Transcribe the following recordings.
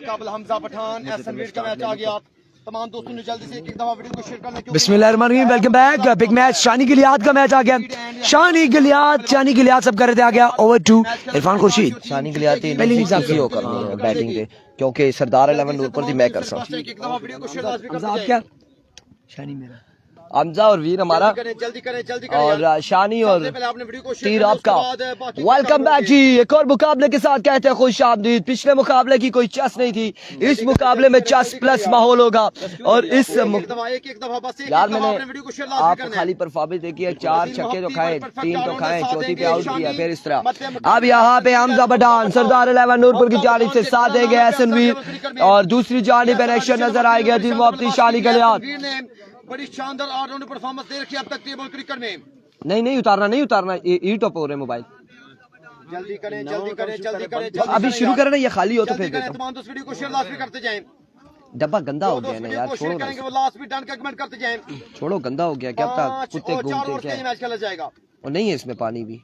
मुकाबला हमजा पठान एसएनवीर का मैच आ गया। तमाम दोस्तों ने जल्दी से एक दफा वीडियो को शेयर करना। बिस्मिल्लाहिर्रहमानिर्रहीम, welcome back. Big match Shani Gilyad का मैच आ गया। शानी गिलियाद सब कर रहे थे। आ गया ओवर टू इरफान खुर्शीद। शानी गिलियाद की करनी है बैटिंग पे, क्योंकि सरदार 11 नूर पर थी मैं कर सकता। आप क्या शानी मेरा हमजा और वीर हमारा जल्दी करें और शानी और तीर आपका। वेलकम बैक जी। एक और मुकाबले के साथ कहते हैं खुश आमदीद। पिछले मुकाबले की कोई चस नहीं थी, इस मुकाबले में चस प्लस माहौल होगा। और इस यार मैंने आप खाली परफॉर्मेंस देखी है, 4 छक्के तो खाए, 3 तो खाए, चौथी पे आउट किया, फिर इस तरह। अब यहाँ पे हमजा पठान सरदार 11 नूरपुर की जानिब से साथ देंगे एहसनवीर और दूसरी जानिब एक्शन नजर आएगा अदील मोहब्बती शानी गिलियाद। बड़ी शानदार ऑलराउंड परफॉर्मेंस दे रखी है अब तक टेबल क्रिकेट में। नहीं उतारना ई टॉप हो रहे मोबाइल। जल्दी करें अभी शुरू करें ना, ये खाली हो तो फिर तमाम दोस्त वीडियो को शेयर लास्ट भी करते जाएं। डब्बा गंदा हो गया ना यार, छोड़ो ना, वो लास्ट भी डन का कमेंट करते जाएं। छोड़ो, गंदा हो गया क्या पता कुत्ते घूमते क्या मैच खेला जाएगा। और नहीं है इसमें पानी भी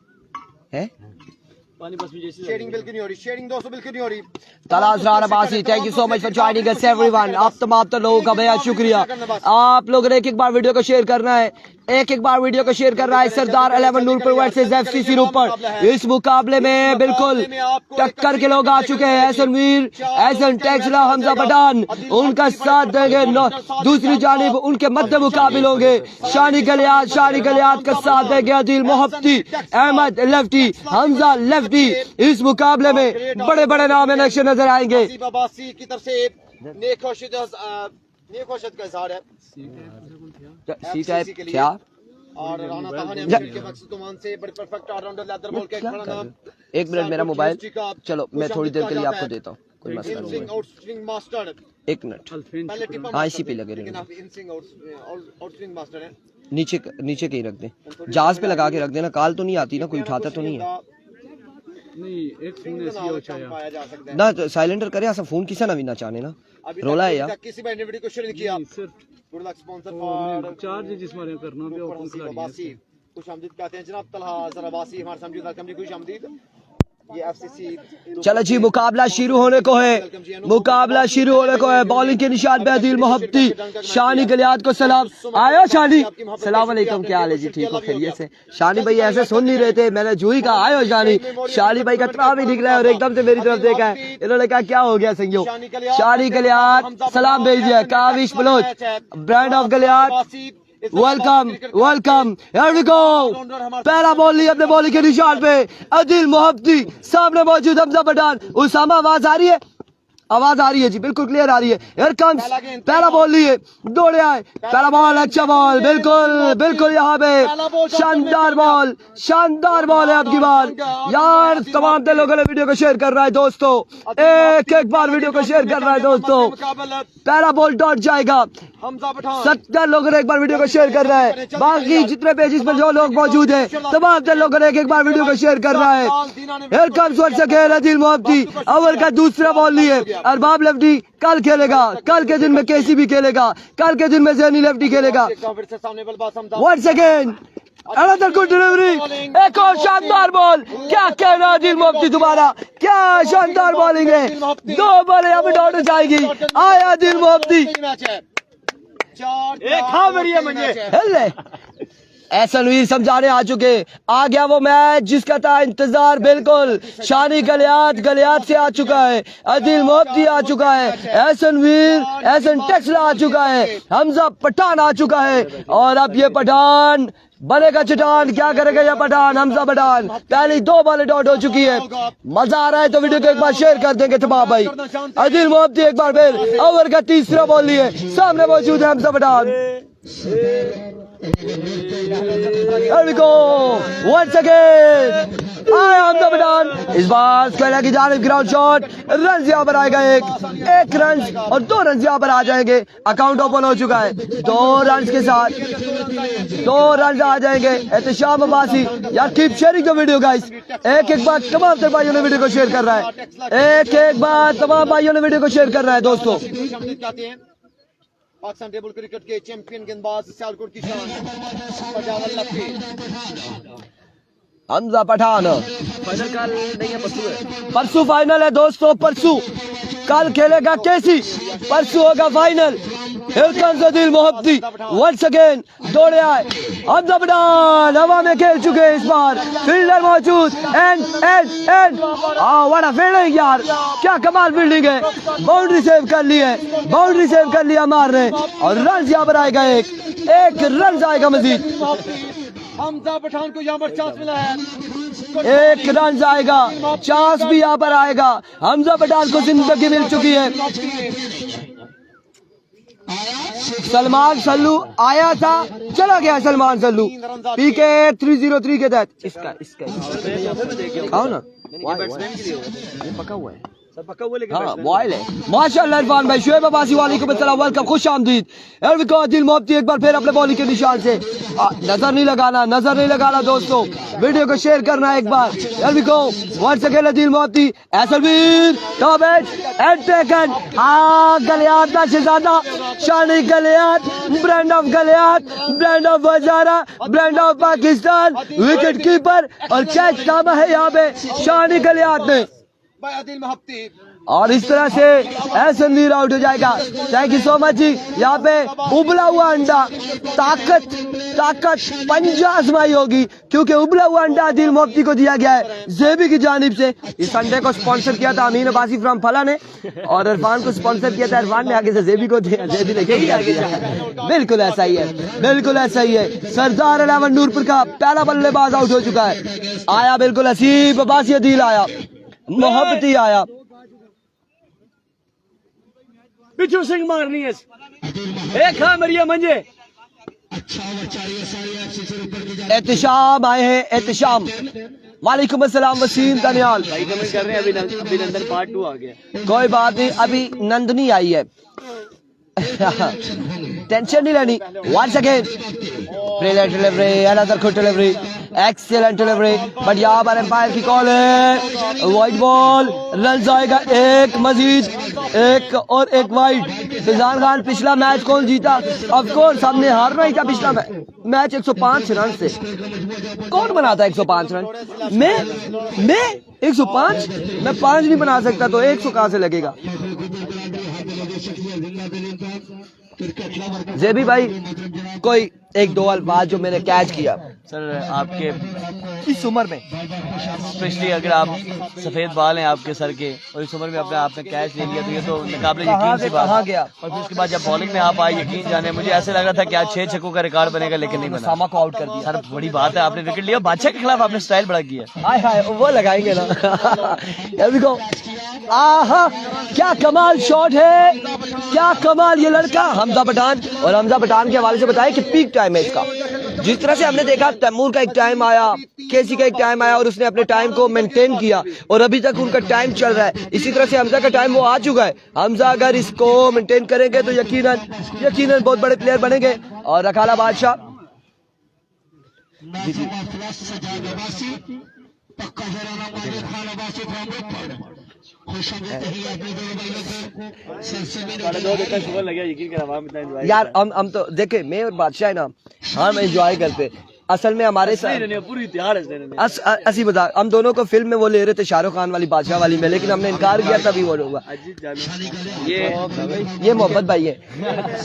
है, शेयरिंग बिल्कुल नहीं हो रही, शेयरिंग दोस्तों बिल्कुल नहीं हो रही। तलाशरार Abbasi, thank you so much for joining us everyone. आप तमाम लोगों का बेहद शुक्रिया। आप लोग ने एक बार वीडियो को शेयर करना है, एक बार वीडियो को शेयर करना है। सरदार 11 नूरपुर वर्सेस एफसीसी नूरपुर। इस मुकाबले में बिल्कुल टक्कर के लोग आ चुके हैं। एहसनवीर, एहसन टेक्सला, हमजा पठान उनका साथ देंगे। दूसरी जानिब उनके मध्य मुकाबिल होंगे शानी गिलियाद का साथ देंगे अदील मोहब्बती, अहमद लेफ्टी, हमजा लेफ्टी। इस मुकाबले में बड़े बड़े नाम नक्शे नजर आएंगे। की तरफ से नेक खुशियत का इजहार है। क्या और राना तहा ने के मकसूद से बड़े परफेक्ट ऑलराउंडर लेदर बॉल के खड़ा नाम। एक मिनट मेरा मोबाइल, चलो मैं थोड़ी देर के लिए आपको देता हूँ, कोई मसला नहीं है। स्विंग मास्टर 1 मिनट, हाँ इसी पे लगे रहे, नीचे कहीं रख दें, जहाज पे लगा के रख देना, कॉल तो नहीं आती ना, कोई उठाता तो नहीं है एक फोन ऐसी हो चाहे ना, तो साइलेंटर करे ऐसा फोन किसी ना भी ना चाहने ना, रोला है यार। किसी ने वीडियो को शेयर नहीं किया। Good luck sponsor for charge जिस मारे करना भी ओपन खिलाड़ी है। खुश आमदीद कहते हैं जनाब तलहा ज़राबासी हमारे समझो वेलकम जी, खुश आमदीद। ये एफसीसी चलो जी, मुकाबला शुरू होने को है, बॉलिंग के निशान पे अदील मोहब्बती, शानी गिलियाद को सलाम। आयो शानी, सलाम अलैकुम, क्या हाल है जी, ठीक हो खैरियत से? शानी भाई ऐसे सुन नहीं रहे थे, मैंने जूही कहा आयो शानी भाई का त्राम ही निकला है और एकदम से मेरी तरफ देखा है, इन्होंने कहा क्या हो गया संयो। शानी गिलियाद सलाम भेज दिया। Kavish Baloch, brand of Galiyat, welcome here we go. पहला बॉल लिया अपने बॉलिंग के निशान पे अदील मोहब्बती, सामने मौजूद हमजा पठान। उसामा आवाज आ रही है? आवाज आ रही है जी, बिल्कुल क्लियर आ रही है। हियर कम्स, पहला बॉल लिए, दौड़े आए, पहला बॉल, अच्छा बॉल, बिल्कुल यहाँ पे शानदार बॉल है आपकी बार यार। तमाम लोगों ने वीडियो को शेयर कर रहा है दोस्तों, एक बार वीडियो को शेयर कर रहा है दोस्तों। पहला बॉल डॉट जाएगा, 70 लोगों ने एक बार वीडियो को शेयर कर रहा है। बाकी जितने पेजेस पर जो लोग मौजूद हैं तमाम लोगों ने एक बार वीडियो को शेयर कर रहा है। Here comes once again Adeel Mohabbati, over का दूसरा बॉल लिए, अरबाब लेफ्टी कल खेलेगा, कल के दिन में केसी भी खेलेगा, कल के दिन में ज़ैनी लेफ्टी खेलेगा। Once again another good delivery, एक और शानदार बॉल। क्या कहना अदील मोहब्बती, दोबारा क्या शानदार बॉलिंग है। 2 बॉल अब डॉट जाएगी। आया अदील मोहब्बती, एहसनवीर समझाने आ चुके। आ गया वो मैच जिसका था इंतजार, बिल्कुल शानी गिलियाद से आ चुका है, अदील मोहब्बती आ चुका है, एहसन टेक्सला आ चुका है, हमजा पठान आ चुका है। और अब ये पठान बनेगा चट्टान, क्या करेगा ये पठान, हमजा पठान। पहली 2 बॉलें डॉट हो चुकी है। मजा आ रहा है तो वीडियो को एक बार शेयर कर देंगे तमाम भाई। अदील मोहब्बती एक बार फिर ओवर का तीसरा बॉल लिए, सामने मौजूद है Hamza Pathan. Here we go once again, आया हमजा पठान। इस बार स्क्वायर की जानिब ग्राउंड शॉट, रन यहाँ पर आएगा, एक रन और 2 रन यहाँ पर आ जाएंगे। अकाउंट ओपन हो चुका है, 2 रन के साथ 2 रन आ जाएंगे। एहतशाम अब्बासी, यार keep sharing the video guys. एक बार तमाम भाइयों ने वीडियो को शेयर कर रहा है, एक बार तमाम भाइयों ने वीडियो को शेयर कर रहा है दोस्तों। पाकिस्तान टेबल क्रिकेट के चैंपियन गेंदबाज सियालकोट की शान हमजा पठान। परसों फाइनल है दोस्तों, परसों कल खेलेगा कैसी, परसों होगा final. Here comes Adeel Mohabbati once again, दौड़े आए हमजा पठान, हवा में खेल चुके हैं इस बार, फील्डर मौजूद एंड व्हाट अ फील्डिंग यार, क्या कमाल फील्डिंग है, बाउंड्री सेव कर ली है, बाउंड्री सेव कर लिया मार रहे, और रन यहाँ पर आएगा, एक रन आएगा मजीद, हमजा पठान को यहाँ पर चांस मिला है, एक रन आएगा, चांस भी यहाँ पर आएगा, हमजा पठान को जिंदगी मिल चुकी है। सलमान सल्लू आया था, चला गया सलमान सल्लू, पीके 303 के तहत। इसका खाओ ना, पका हुआ है, हाँ बॉयल है। माशाअल्लाह इरफान भाई, शुएब अब्बासी वालेकुम अस्सलाम, वेलकम, खुश आमदीद। अदील मोहब्बती एक बार फिर अपने बॉलिंग के निशान से, नजर नहीं लगाना दोस्तों, वीडियो को शेयर करना एक बार। वंस अगेन अदील मोहब्बती, एसलवीर top edge and taken, Galiyat का शहजादा Shani Galiyat, brand of Galiyat, brand of Wazara, brand of Pakistan, wicket keeper, और कैच नामा है यहाँ पे शानी गलियात ने, अदील मोहब्बती, और इस तरह से एसलवीर आउट हो जाएगा। थैंक यू सो मच जी। यहाँ पे उबला हुआ अंडा, ताकत पंजा आजमाई होगी, क्योंकि उबला हुआ अंडा अदील मोहब्बती को दिया गया है जेबी की जानिब से। इस अंडे को स्पॉन्सर किया था अमीन अब्बासी फ्रॉम फला ने, और इरफान को स्पॉन्सर किया था इरफान ने आगे से जेबी को दिया, जेबी ने दिया। बिल्कुल ऐसा ही है, सरदार 11 नूरपुर का पहला बल्लेबाज आउट हो चुका है। आया बिल्कुल हसीब अब्बासी, अदील आया, मोहब्बती आया, पिछू सिंह मारनी है, एक हाँ मरिया मंजे, एहतिशाम आए हैं, एहतिशाम, वालेकुम अस्सलाम वसीम दनियाल भाई कमेंट कर रहे हैं अभिनंदन पार्ट 2 आ गया। कोई बात नहीं, अभी नंदनी आई है, टेंशन नहीं लेनी। Once again brilliant delivery, another good delivery, excellent delivery, but यहाँ पर एम्पायर की कॉल है, वाइड बॉल, रन आएगा एक मजीद, एक और एक वाइड। फिजान खान, पिछला मैच कौन जीता? ऑफ कोर्स हमने हारना ही था पिछला मैच 105 रन से। कौन बनाता 105 रन? मैं 105, मैं 5 नहीं बना सकता, तो 100 कहाँ से लगेगा? जेबी भाई कोई एक दो अल्फाज जो मैंने कैच किया सर, आपके इस उम्र में, स्पेशली अगर आप सफेद बाल हैं आपके सर के, और इस उम्र में आपने कैच ले लिया, तो ये तो मुकाबले यकीन सी बात है। गया, और फिर उसके बाद जब बॉलिंग में आप आए, यकीन जाने मुझे ऐसे लग रहा था कि आज 6 छक्कों का रिकॉर्ड बनेगा, लेकिन नहीं बना। सामा को आउट कर दिया। सर बड़ी बात है, आपने विकेट लिया, बादशाह के खिलाफ आपने स्टाइल बड़ा किया। हाय हाय, वो लगाएंगे ना। Here we go. आहा, क्या कमाल शॉट है, क्या कमाल ये लड़का हमजा पठान। और हमजा पठान के हवाले से बताया कि पीक टाइम है इसका। जिस तरह से हमने देखा तैमूर का एक टाइम आया, केसी का एक टाइम आया, और उसने अपने टाइम को मेंटेन किया, और अभी तक उनका टाइम चल रहा है। इसी तरह से हमजा का टाइम वो आ चुका है। हमजा अगर इसको मेंटेन करेंगे तो यकीनन बहुत बड़े प्लेयर बनेंगे। और रखाला बादशाह यार हम तो देखे, मैं और बादशाह है ना, हम एंजॉय करते। असल में हमारे साथ पूरी तैयार है, असी बता, हम दोनों को फिल्म में वो ले रहे थे शाहरुख खान वाली, बादशाह वाली में, लेकिन हमने इनकार किया, तभी वो होगा। ये मोहब्बत भाई है,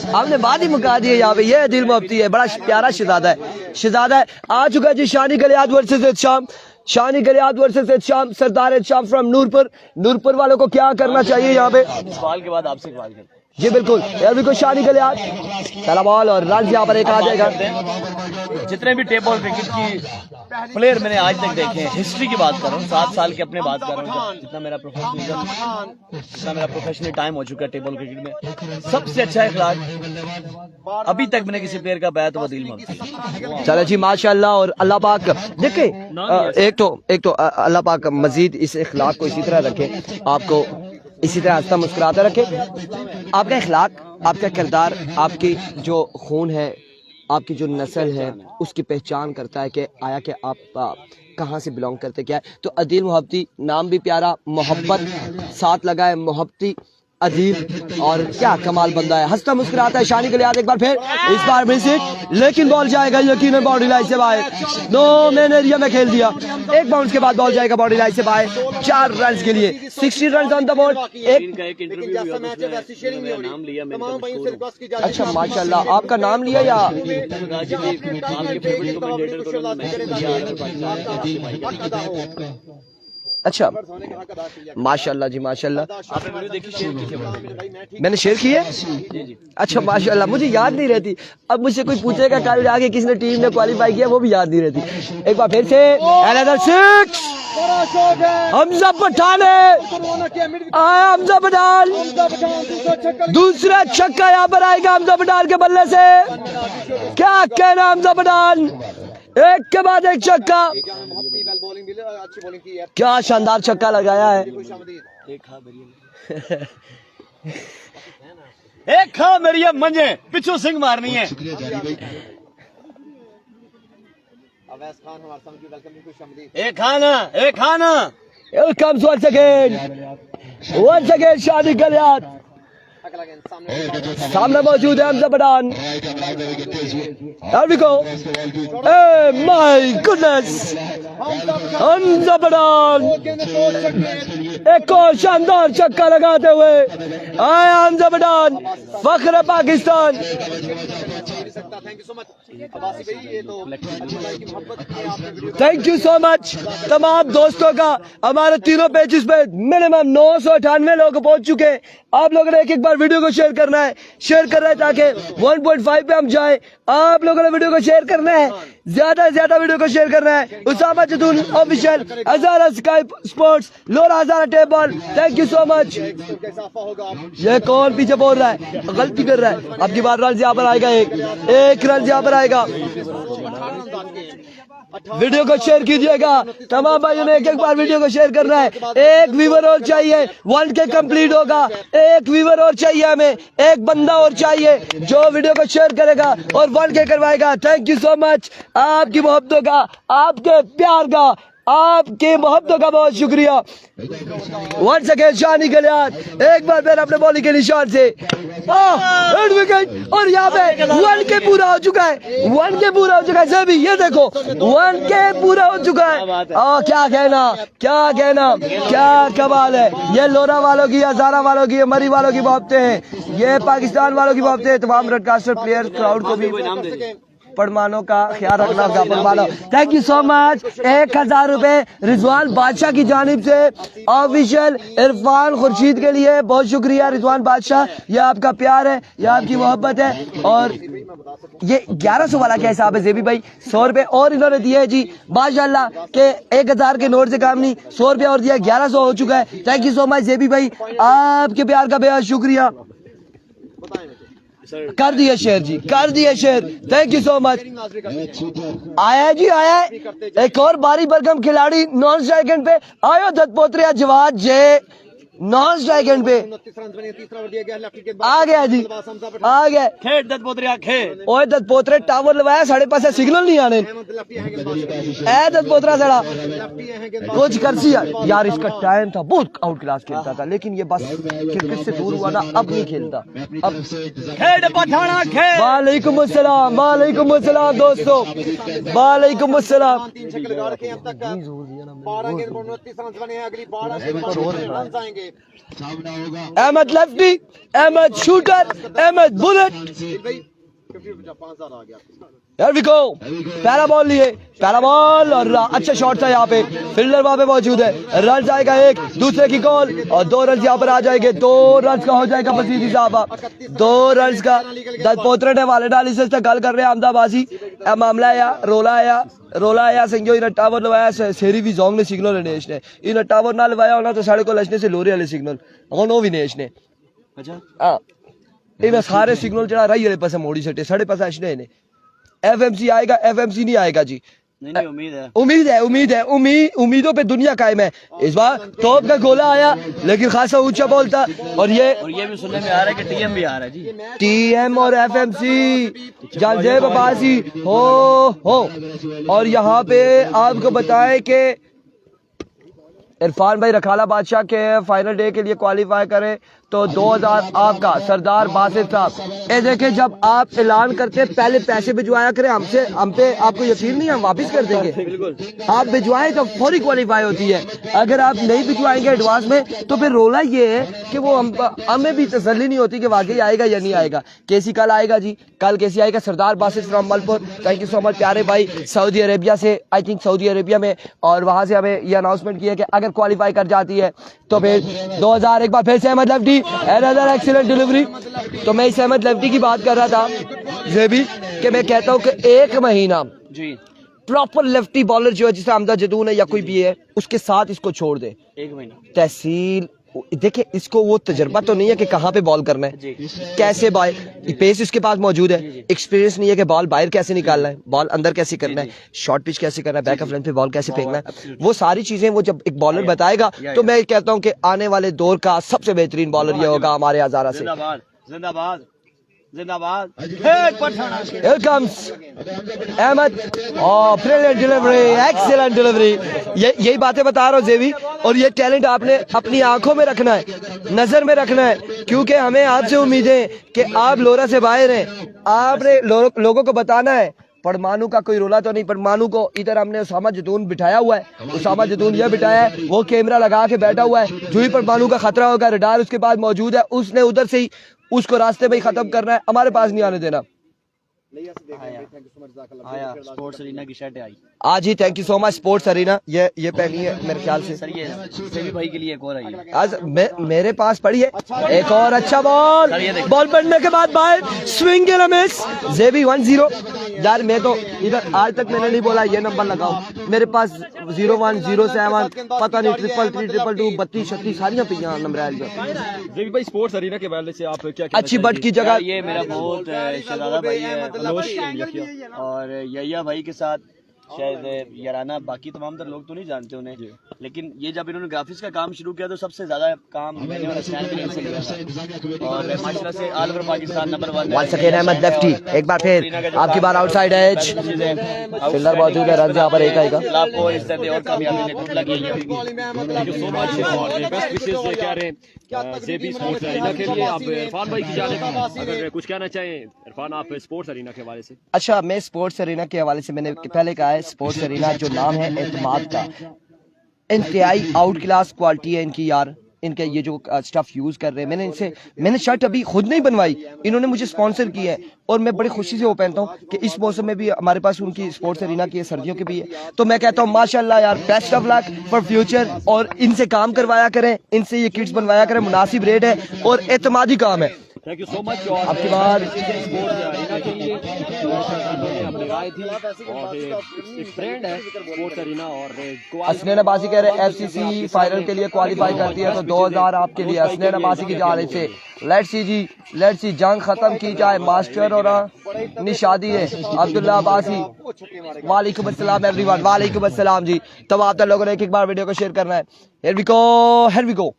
हमने बात ही मुका दी है यहाँ पे। ये दिल मोहब्बती है, बड़ा प्यारा शहजादा है, आ चुका है जी। Shani Galiyat versus Itsham, Shani Galiyat versus Itsham, Sardar Itsham from Noorpur वालों को क्या करना चाहिए यहाँ पे? सवाल के बाद आपसे सवाल करते जी बिल्कुल, यार बिल्कुल। शानी गलियात पहला बॉल, और रन यहाँ पर एक आ जाएगा। जितने भी टेबल क्रिकेट की प्लेयर मैंने आज तक देखे हैं, हिस्ट्री की बात कर रहा हूँ, 7 साल के अपने बात कर रहा हूँ, जितना मेरा प्रोफेशनल टाइम हो चुका है टेबल क्रिकेट में, सबसे अच्छा इखलाक अभी तक मैंने किसी प्लेयर का पाया तो अदील मोहब्बती। चलो जी माशाल्लाह। और अल्लाह पाक देखे, एक तो अल्लाह पाक मजीद इस इखलाक को इसी तरह रखे, आपको इसी तरह हंसता मुस्कुराता रखे। आपका इखलाक, आपका किरदार, आपकी जो खून है, आपकी जो नस्ल है, उसकी पहचान करता है कि आया कि आप कहाँ से बिलोंग करते, क्या है। तो अदील मोहब्बती नाम भी प्यारा, मोहब्बत साथ लगा है, मोहब्बती अजीब और क्या कमाल बंदा है, हंसता मुस्कुराता है शानी गलियात। एक बार फिर इस बार मिस हिट, लेकिन बॉल जाएगा यकीनन बॉडी लाइन से बाहर। नो मैन एरिया में खेल दिया, एक बाउंस के बाद बॉल जाएगा बॉडी लाइन से बाहर 4 रन के लिए। 60 रन ऑन द बोर्ड। अच्छा माशाल्लाह, आपका नाम लिया या अच्छा माशाल्लाह जी माशाल्लाह। मैंने शेयर की है। अच्छा माशाल्लाह, मुझे याद नहीं रहती। अब मुझसे कोई पूछेगा कल आगे किसने टीम ने क्वालिफाई किया, वो भी याद नहीं रहती। एक बार फिर से अनदर 6 हमजा पठान है। हमजा पठान, दूसरा छक्का यहाँ पर आएगा हमजा पठान के बल्ले से। क्या कहना हमजा पठान, एक के बाद एक छक्का। क्या शानदार छक्का लगाया है। एक खा मेरी मंजे पिछू सिंह मारनी है। एक खाना वेलकम once again शानी गलियात। सामने मौजूद है Hamza Pathan. Here we go. Hey my goodness, Hamza Pathan एक और शानदार छक्का लगाते हुए आए हमजा पठान, फख्र Pakistan. Thank you so much तमाम दोस्तों का। हमारे तीनों पेजेस पे मिनिमम 998 लोग पहुंच चुके हैं। आप लोगों ने एक बार वीडियो को शेयर करना है ताकि 1.5 पे हम जाए। आप लोगों ने वीडियो को शेयर करना है, ज्यादा से ज्यादा वीडियो को शेयर करना है। Usama Jadoon official, Hazara sky sports, Lora Hazara table, thank you so much. ये कौन पीछे बोल रहा है, गलती कर रहा है। अब की बार रन यहाँ पर आएगा, एक रन यहाँ पर आएगा। वीडियो को शेयर कीजिएगा तमाम भाइयों ने, एक बार वीडियो को शेयर करना है। एक व्यूवर और चाहिए, 1K कंप्लीट होगा। एक व्यूवर और चाहिए हमें, एक बंदा और चाहिए जो वीडियो को शेयर करेगा और 1K करवाएगा। Thank you so much. आपकी मोहब्बतों का, आपके प्यार का, आपके मोहब्बतों का बहुत शुक्रिया। वंस अगेन शानी गलियात एक बार फिर अपने बॉलिंग के निशान से विकेट, और यहाँ पे 1K पूरा हो चुका है। 1K पूरा हो चुका है सभी, ये देखो 1K पूरा हो चुका है। क्या कहना, क्या कमाल है। ये लोरा वालों की, हजारा वालों की, मरी वालों की मोहब्बतें हैं, ये पाकिस्तान वालों की मोहब्बतें हैं। तमाम ब्रॉडकास्टर प्लेयर क्राउड को भी पड़मानों का ख्याल रखना होगा। पड़मानों थैंक यू सो मच। 1000 रुपए रिजवान बादशाह की जानिब से ऑफिशियल इरफान खुर्शीद के लिए बहुत शुक्रिया रिजवान बादशाह। ये आपका प्यार है, ये आपकी मोहब्बत है। और ये 1100 वाला क्या हिसाब है जेबी भाई, 100 रुपए और इन्होंने दिए है जी माशाल्लाह के 1000 के नोट से काम नहीं, 100 रुपया और दिया, 1100 हो चुका है। थैंक यू सो मच जेबी भाई, आपके प्यार का बेहद शुक्रिया। कर दिए शेयर जी, कर दिए share, thank you so much. आया जी आया, एक और बारी बरगम खिलाड़ी नॉन स्ट्राइक एंड पे आयो दत्तपोत्रिया जवाद जय नॉन स्ट्राइक एंड पे आ गया जी, आ गया खेड दत्तपोत्रिया खेड। ओए दत्तपोत्रे टावर लवाया, साढ़े पास सिग्नल नहीं आने ए दत्तपोत्रा सड़ा कुछ कर सी यार। इसका टाइम था, बहुत आउट क्लास खेलता था, लेकिन ये बस क्रिकेट से दूर हुआ ना, अब नहीं खेलता। अब खेड पठाना खेड। वालेकुम अस्सलाम, वालेकुम अस्सलाम दोस्तों, वालेकुम अस्सलाम। Ahmad lefty, Ahmad shooter, Ahmad bullet. Here we go. पहला बॉल लिए, पहला बॉल और अच्छा शॉट था यहाँ पे, फील्डर वहाँ पे मौजूद है। रन आएगा एक, दूसरे की कॉल और 2 रन यहाँ पर आ जाएंगे। 2 रन का हो जाएगा बसीदी साहब, 2 रन का। दत्तपोत्रे ने वाले डाली से गल कर रहे हैं अहमदाबाजी मामला आया, रोला आया संजो इन टावर लवाया सेरी भी जोंग ने सिग्नल विनेश ने इन टावर ना लवाया होना तो साढ़े को लचने से लोरे वाले सिग्नल नो विनेश ने। अच्छा हाँ, इन्हें सारे सिग्नल जरा रही वाले पास मोड़ी सटे, साढ़े पास अशने ने। FMC आएगा, FMC नहीं आएगा जी। नहीं, उम्मीदों पे दुनिया कायम है। इस बार टॉप का गोला आया, लेकिन खासा ऊंचा बॉल था। और ये भी सुनने में आ रहा है कि TM भी आ रहा है जी, TM और FMC जानजेब अब्बासी हो। और यहाँ पे आपको बताएं कि इरफान भाई रखाला बादशाह के फाइनल डे के लिए क्वालिफाई करे तो 2000 आपका सरदार बासित साहब। ये देखें, जब आप ऐलान करते हैं पहले पैसे भिजवाया करें हमसे, हम पे आपको यकीन नहीं, हम वापस कर देंगे। आप भिजवाएं तो फौरी क्वालिफाई होती है, अगर आप नहीं भिजवाएंगे एडवांस में तो फिर रोला ये है कि वो हमें भी तसल्ली नहीं होती कि वाकई आएगा या नहीं आएगा। केसी कल आएगा जी, कल केसी आएगा। Sardar Basit from Malpur, thank you so much प्यारे भाई, सऊदी अरेबिया से, आई थिंक सऊदी अरेबिया में, और वहां से हमें ये अनाउंसमेंट किया कि अगर क्वालिफाई कर जाती है तो फिर 2000। एक बार फिर से अहमद लफ्टी, अनदर एक्सीलेंट डिलीवरी। तो मैं इस अहमद लफ्टी की बात कर रहा था जेबी कि मैं कहता हूँ कि एक महीना जी प्रॉपर लेफ्टी बॉलर जो है, जिसे हमदा जदून है या कोई भी है, उसके साथ इसको छोड़ दे, एक महीना तहसील देखे। इसको वो तजर्बा तो नहीं है कि कहाँ पे बॉल करना है, कैसे बॉल, पेस इसके पास मौजूद है, एक्सपीरियंस नहीं है कि बॉल बाहर कैसे निकालना है, बॉल अंदर कैसे करना है, शॉर्ट पिच कैसे करना है, बैक ऑफ लेंथ पे बॉल कैसे फेंकना है, वो सारी चीजें वो जब एक बॉलर बताएगा तो मैं कहता हूँ कि आने वाले दौर का सबसे बेहतरीन बॉलर ये होगा हमारे हजारा से। जिंदाबाद जिंदाबाद। Here comes Ahmad, brilliant delivery, excellent delivery. यही बातें बता रहा हूँ जेबी, और ये टैलेंट आपने अपनी आंखों में रखना है, नजर में रखना है, क्योंकि हमें आपसे उम्मीद है कि आप लोरा से बाहर हैं। आपने लोगों को बताना है परमाणु का कोई रोला तो नहीं। परमाणु को इधर हमने उसामा जतून बिठाया हुआ है, उसामा जतून यह बिठाया है, वो कैमरा लगा के बैठा हुआ है। जो ही परमाणु का खतरा होगा, रडार उसके पास मौजूद है, उसने उधर से ही उसको रास्ते में ही खत्म करना है, हमारे पास नहीं आने देना। आया स्पोर्ट्स अरीना की शर्ट आई आज ही, thank you so much sports arena, ये पहनी है मेरे ख्याल से सर, ये सेवी भाई के लिए एक और आई है आज मेरे पास पड़ी है। एक और अच्छा बॉल, बॉल पड़ने के बाद बाहर, स्विंग एंड मिस, जेबी 1-0। यार मैं तो इधर आज तक मैंने नहीं बोला ये नंबर लगाओ, मेरे पास 01, 07 पता नहीं 333, 222, 32, 36 सारियां पियां नंबर। जेबी भाई स्पोर्ट्स अरीना के हवाले से आप क्या अच्छी बट की जगह, ये मेरा बहुत शहजादा भाई है और यैया भाई के साथ शायद याराना, बाकी तमाम तर लोग तो नहीं जानते उन्हें, लेकिन ये जब इन्होंने ग्राफिक्स का काम शुरू किया तो सबसे ज्यादा काम मैंने और स्टैंड के लिए से लिया था, और माशाल्लाह से all over Pakistan number 1 once again Ahmad lefty. एक बार फिर आपकी बार आउटसाइड एज, फील्डर मौजूद है, रन यहाँ पर एक आएगा। आपको इस तरह और कामयाबी ने लगी है। थैंक यू सो मच और बेस्ट विशेस कह रहे हैं जेबी स्पोर्ट्स अरीना के लिए। आप इरफान भाई की जानिब अगर कुछ कहना चाहें, इरफान आप स्पोर्ट्स अरीना के हवाले से। अच्छा, मैं स्पोर्ट्स अरीना के हवाले से मैंने पहले कहा है, स्पोर्ट्स अरीना जो नाम है एतमाद का, इंतहाई आउट क्लास क्वालिटी है इनकी यार। इनके ये जो स्टफ यूज कर रहे हैं, मैंने शर्ट अभी खुद नहीं बनवाई, इन्होंने मुझे स्पॉन्सर किया है और मैं बड़ी खुशी से वो पहनता हूँ कि इस मौसम में भी हमारे पास उनकी स्पोर्ट्स अरीना की सर्दियों की भी है। तो मैं कहता हूँ माशाल्लाह यार, best of luck for future, और इनसे काम करवाया करें, इनसे ये किट्स बनवाया करें, मुनासिब रेट है और एतमादी काम है। Thank you so much. और आपकी बात स्पोर्ट्स अरीना के लिए अपनी राय थी, और एक ब्रांड है स्पोर्ट्स अरीना। और असनैन अब्बासी कह रहे हैं एफसीसी फाइनल के लिए क्वालिफाई करती है तो 2000 आपके लिए असनैन अब्बासी की जानिब से। Let's see ji, let's see, जंग खत्म की जाए मास्टर और निशादी है अब्दुल्ला अब्बासी। वालेकुम अस्सलाम एवरीवन, वालेकुम अस्सलाम जी। तब आप लोगों ने एक बार वीडियो को शेयर करना है। Here we go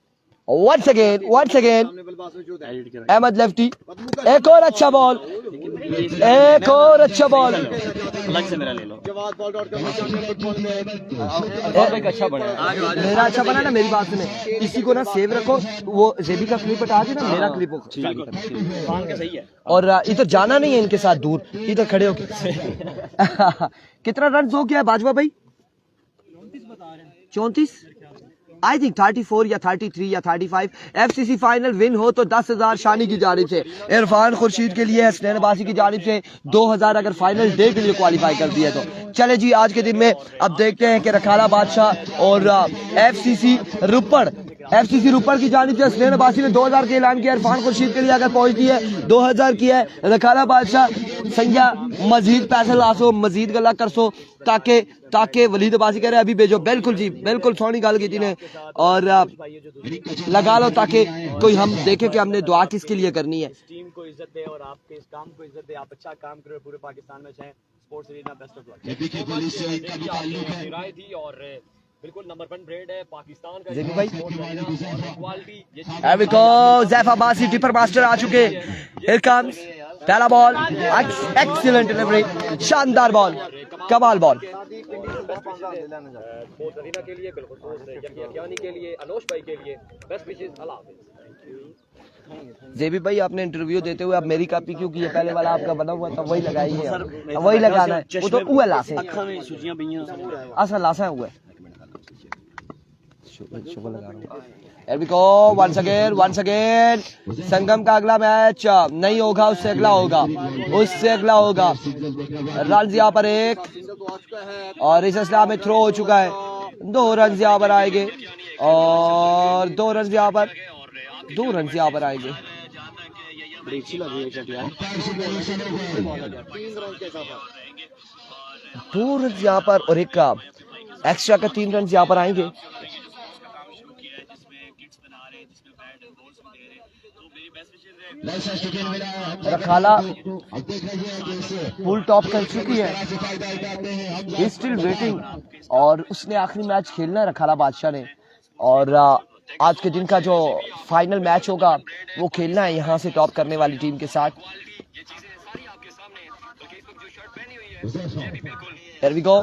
once again Ahmad lefty, एक और अच्छा बॉल, एक और अच्छा बॉल, अलग से मेरा ले लो। अच्छा बना मेरा अच्छा बना ना, मेरी बात सुने, इसी को ना सेव रखो, वो जेबी का क्लिप हटा के ना मेरा क्लिप सही है। और इधर जाना नहीं है इनके साथ दूर, इधर खड़े हो कितना रन हो गया बाजवा भाई? 34, आई थिंक 34 या 33 या 35। एफसीसी फाइनल विन हो तो 10,000 शानी की जानिब से, इरफान खुर्शीद के लिए हसनैन अब्बासी की जानिब से 2,000 अगर फाइनल डे के लिए क्वालिफाई कर दिया तो। चले जी, आज के दिन में अब देखते हैं कि रखाला बादशाह और एफसीसी रुपड़ की जानिब से हसनैन अब्बासी ने 2,000 का ऐलान किया, इरफान खुर्शीद के लिए अगर पहुंचती है 2,000 किया है, रखाला बादशाह संज्ञा मजीद पैसे लासो, मजीद गला कर सो, ताकि वलीद अब्बासी कह रहे अभी भेजो। बिल्कुल जी, बिल्कुल सोनी गल की ने, और लगा लो ताकि कोई हम देखे कि हमने दुआ किसके लिए करनी है। टीम को इज्जत दे और आपके इस काम को इज्जत दे, आप अच्छा काम करो, पूरे पाकिस्तान में चाहे sports arena best of luck. राय थी और बिल्कुल नंबर 1 ब्रांड है पाकिस्तान का जेबी भाई। Quality. Here we go, Zaif Abbasi tipper master आ चुके। Here comes पहला बॉल, एक्सीलेंट डिलीवरी, शानदार बॉल, कमाल बॉल। स्पोर्ट्स अरीना के लिए, बिल्कुल यकियानी के लिए, अनोश भाई के लिए बेस्ट विशेस। अल्लाह हाफिज़। जेबी भाई आपने इंटरव्यू देते हुए अब मेरी कॉपी क्यों की है? पहले वाला आपका बना हुआ था वही लगाएंगे, अब वही लगाना है। वो तो हुआ लासे असल लासा हुआ है। शुक्र लगा रहा हूँ। Here we go, once again संगम का अगला मैच नहीं होगा, उससे अगला होगा, उससे अगला होगा। रन यहाँ पर 1 और इस असला में थ्रो हो चुका है। 2 रन यहाँ पर आएंगे और 2 रन यहाँ पर आएंगे। बड़ी अच्छी लग रही है शॉट यार। 2 रन यहाँ पर और एक एक्स्ट्रा का 3 रन यहाँ पर आएंगे। रखाला फुल टॉप कर चुकी है, स्टिल वेटिंग, और उसने आखिरी मैच खेलना है रखाला बादशाह ने, और आज के दिन का जो फाइनल मैच होगा वो खेलना है यहाँ से टॉप करने वाली टीम के साथ। Here we go,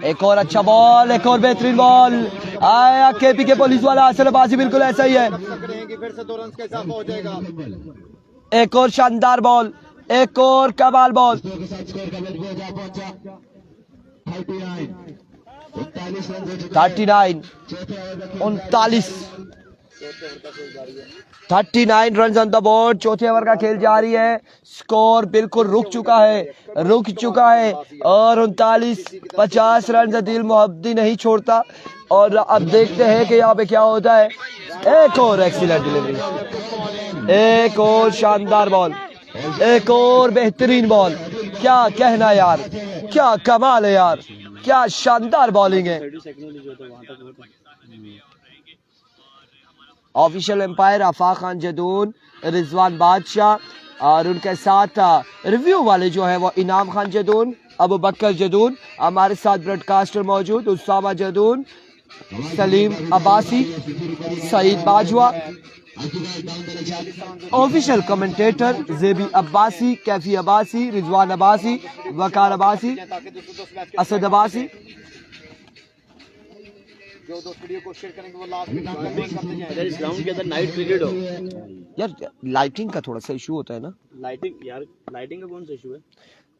एक और अच्छा बॉल, एक और बेहतरीन बॉल आया केपी के पुलिस वाला। असलबाजी बिल्कुल ऐसा ही है, फिर से 2 रन का इजाफा हो जाएगा। एक और शानदार बॉल, एक और कमाल ball. 39 run on the board. चौथे ओवर का खेल जारी है, स्कोर बिल्कुल रुक चुका है और 39-50 रन दिल मोहब्बती नहीं छोड़ता। और अब देखते हैं कि यहाँ पे क्या होता है। एक और एक्सीलेंट डिलीवरी, एक और शानदार बॉल, एक और बेहतरीन बॉल। क्या कहना यार, क्या कमाल है यार, क्या शानदार बॉलिंग है। ऑफिशियल एम्पायर आफा खान जदून, रिजवान बादशाह और उनके साथ रिव्यू वाले जो है वो इनाम खान जदून, अबू बकर जदून, हमारे साथ ब्रॉडकास्टर मौजूद उसामा जदून, सलीम अब्बासी, सईद बाजवा, ऑफिशियल कमेंटेटर जेबी अब्बासी, कैफी अब्बासी, रिजवान अब्बासी, वकार अब्बासी, असद अब्बासी। जो दोस्त वीडियो को शेयर करेंगे वो लास्ट में करते जाएंगे। इस ग्राउंड के अंदर नाइट क्रिकेट हो यार लाइटिंग का थोड़ा सा इशू होता है ना। लाइटिंग यार, लाइटिंग का कौन सा इशू है?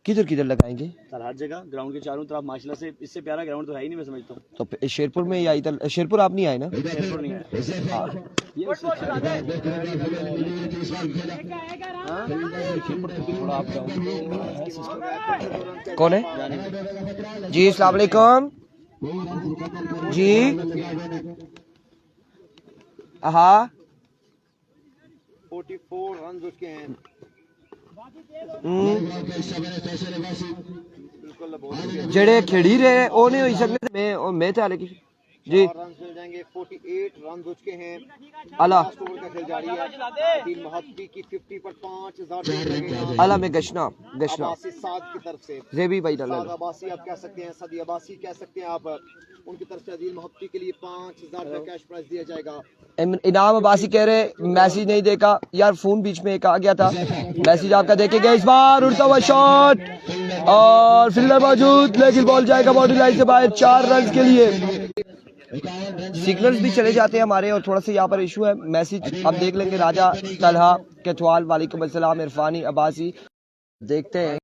किधर लगाएंगे सर? हर जगह ग्राउंड के चारों तरफ माशाल्लाह से, इससे प्यारा ग्राउंड तो है ही नहीं मैं समझता हूँ। तो शेरपुर में या इधर, शेरपुर आप नहीं आए ना? शेरपुर नहीं है। कौन है जी? अस्सलाम वालेकुम जी। हाँ 44 रन उसके हैं। जेड़े खेड़ी रहे ओ नहीं हो सकते। मैं तो हाले जी रन मिल जाएंगे। 48 रन उसके हैं। अला ओवर का खेल जारी है। दिल मोहब्बती की 50 पर 5000 अला में गशना अब्बासी साद की तरफ से जेबी भाई डाला साद अब्बासी आप कह सकते हैं, सदी अब्बासी कह सकते हैं आप, उनकी तरफ से दिल मोहब्बती के लिए 5000 का कैश प्राइज दिया जाएगा। इनाम अब्बासी कह रहे मैसेज नहीं देखा यार, फोन बीच में एक आ गया था। मैसेज आपका देखेंगे। इस बार उड़ता हुआ शॉट और फील्डर मौजूद, लेकिन बॉल जाएगा बाउंड्री लाइन से बाहर 4 रन के लिए। सिग्नल्स भी चले जाते हैं हमारे और थोड़ा सा यहाँ पर इशू है। मैसेज अब देख लेंगे। राजा तलहा केथवाल, वालेकुम अस्सलाम, इरफानी अब्बासी, देखते हैं